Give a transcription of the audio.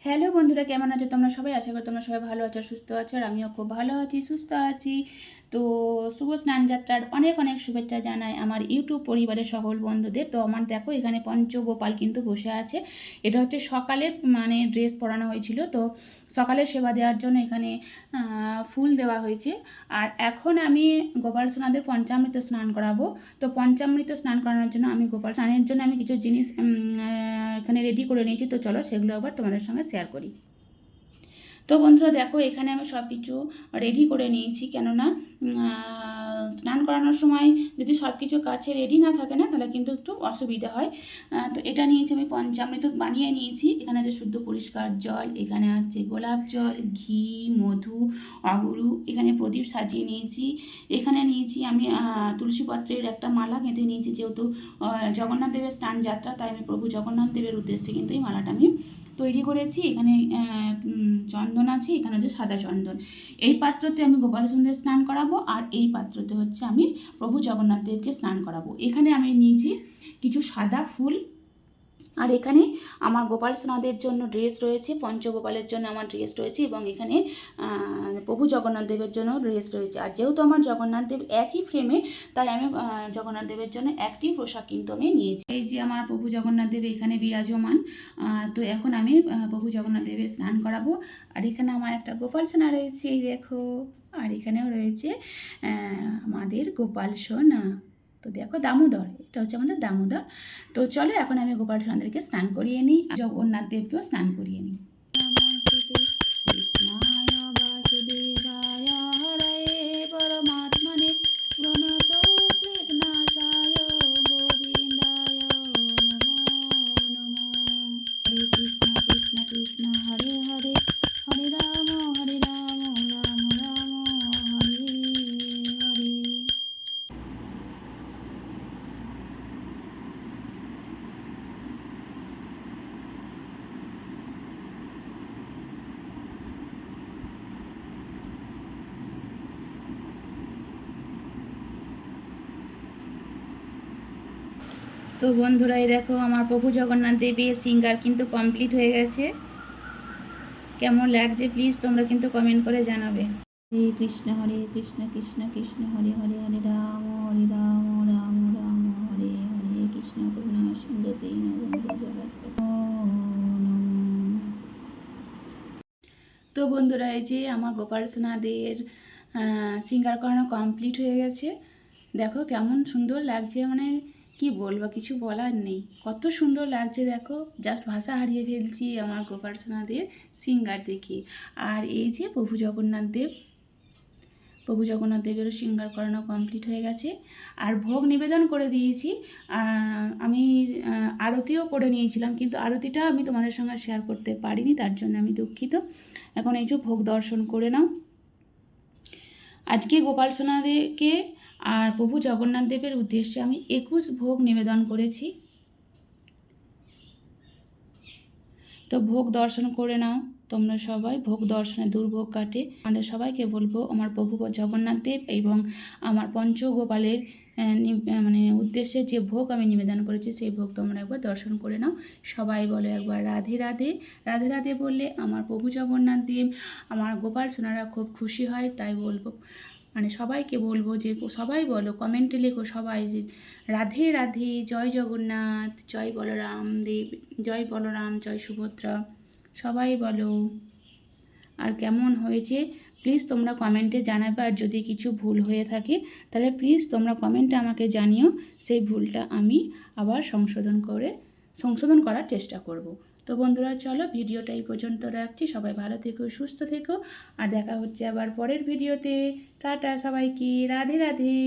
Hello বন্ধুরা, কেমন আছো তোমরা সবাই? আশা করি তোমরা সবাই ভালো আছো, সুস্থ আছো। আর আমিও খুব ভালো আছি, সুস্থ আছি। তো শুভ স্নান যাত্রার অনেক অনেক শুভেচ্ছা জানাই আমার ইউটিউব পরিবারের সকল বন্ধুদের। তো আমার দেখো এখানে পঞ্চগোপাল কিন্তু বসে আছে। এটা হচ্ছে সকালে ড্রেস পরানো হয়েছিল, তো সকালে সেবা দেওয়ার জন্য এখানে ফুল দেওয়া হয়েছে। আর এখন আমি গোপাল সোনাদের পঞ্চামৃত স্নান করাবো। তো পঞ্চামৃত স্নান করানোর জন্য আমি গোপাল স্নানের জন্য আমি কিছু জিনিস এখানে রেডি করে নিয়েছি। তো চলো সেগুলো আবার তোমাদের সঙ্গে শেয়ার করি। তো বন্ধুরা দেখো, এখানে আমি সব কিছু রেডি করে নিয়েছি, কেননা স্নান করানোর সময় যদি সব কিছু কাছে রেডি না থাকে না, তাহলে কিন্তু একটু অসুবিধা হয়। তো এটা নিয়েছি আমি, পঞ্চামৃত বানিয়ে নিয়েছি। এখানে আছে শুদ্ধ পরিষ্কার জল, এখানে আছে গোলাপ জল, ঘি, মধু, অগুরু, এখানে প্রদীপ সাজিয়ে নিয়েছি। এখানে নিয়েছি আমি তুলসী পত্রের একটা মালা গেঁথে নিয়েছি, যেহেতু জগন্নাথ দেবের স্নান যাত্রা, তাই আমি প্রভু জগন্নাথ দেবের উদ্দেশ্যে কিন্তু এই মালাটা আমি তৈরি করেছি। এখানে চন্দন আছে, এখানে হচ্ছে সাদা চন্দন। এই পাত্রতে আমি গোপাল সোনাদের স্নান করাবো, আর এই পাত্রতে হচ্ছে আমি প্রভু জগন্নাথ দেবকে স্নান করাবো। এখানে আমি নিয়েছি কিছু সাদা ফুল, আর এখানে আমার গোপাল সোনাদের জন্য ড্রেস রয়েছে, পঞ্চগোপালের জন্য আমার ড্রেস রয়েছে, এবং এখানে প্রভু জগন্নাথ দেবের জন্য ড্রেস রয়েছে। আর যেহেতু আমার জগন্নাথ দেব একই ফ্রেমে, তাই আমি জগন্নাথ দেবের জন্য একটি পোশাক কিন্তু আমি নিয়েছি। এই যে আমার প্রভু জগন্নাথ দেব এখানে বিরাজমান। তো এখন আমি প্রভু জগন্নাথ দেবের স্নান করাবো। আর এখানে আমার একটা গোপাল সোনা রয়েছে, এই দেখো। আর এখানেও রয়েছে আমাদের গোপাল সোনা। তো দেখো, দামোদর, এটা হচ্ছে আমাদের দামোদর। তো চলো এখন আমি গোপাল সোনাদেরকে স্নান করিয়ে নিই, জগন্নাথ দেবকেও স্নান করিয়ে নিই। তো বন্ধুরা, এই দেখো আমার প্রভু জগন্নাথ দেবের সিঙ্গার কিন্তু কমপ্লিট হয়ে গেছে। কেমন লাগছে প্লিজ তোমরা কিন্তু কমেন্ট করে জানাবে। হরে কৃষ্ণ কৃষ্ণ কৃষ্ণ হরে হরে, হরে রাম রাম রাম হরে হরে, কৃষ্ণ করুণা সিন্ধু দীনবন্ধু জগৎপতে। তো বন্ধুরা, এই যে আমার গোপাল সোনাদের সিঙ্গার করানো কমপ্লিট হয়ে গেছে। দেখো কেমন সুন্দর লাগছে, কি বলবো, কিছু বলার নেই, কত সুন্দর লাগছে। দেখো, জাস্ট ভাষা হারিয়ে ফেলছি আমার গোপাল সোনাদের সিঙ্গার দেখে। আর এই যে প্রভু জগন্নাথ দেবেরও সিঙ্গার করানো কমপ্লিট হয়ে গেছে। আর ভোগ নিবেদন করে দিয়েছি। আমি আরতিও করে নিয়েছিলাম, কিন্তু আরতিটা আমি তোমাদের সঙ্গে শেয়ার করতে পারিনি, তার জন্য আমি দুঃখিত। এখন এই যে ভোগ দর্শন করে নাও। আজকে গোপাল সোনাদেরকে আর প্রভু জগন্নাথ দেবের উদ্দেশ্যে আমি 21 ভোগ নিবেদন করেছি। তো ভোগ দর্শন করে নাও তোমরা সবাই, ভোগ দর্শনে দুর্ভোগ কাটে। আমাদের সবাইকে বলবো, আমার প্রভু জগন্নাথ দেব এবং আমার পঞ্চগোপালের উদ্দেশ্যে যে ভোগ আমি নিবেদন করেছি, সেই ভোগ তোমরা একবার দর্শন করে নাও। সবাই বলো একবার রাধে রাধে। রাধে রাধে বললে আমার প্রভু জগন্নাথ দেব, আমার গোপাল সোনারা খুব খুশি হয়। তাই বলবো, সবাইকে বলবো যে সবাই বলো, কমেন্টে লেখো সবাই যে রাধে রাধে, জয় জগন্নাথ, জয় বলরাম দেব, জয় বলরাম, জয় সুভদ্রা, সবাই বলো। আর কেমন হয়েছে প্লিজ তোমরা কমেন্টে জানাবে। আর যদি কিছু ভুল হয়ে থাকে তাহলে প্লিজ তোমরা কমেন্টে আমাকে জানিও, সেই ভুলটা আমি আবার সংশোধন করার চেষ্টা করব। তো বন্ধুরা চলো, ভিডিওটা এই পর্যন্ত রাখছি। সবাই ভালো থেকো, সুস্থ থেকো, আর দেখা হচ্ছে আবার পরের ভিডিওতে। টাটা সবাইকে, রাধে রাধে।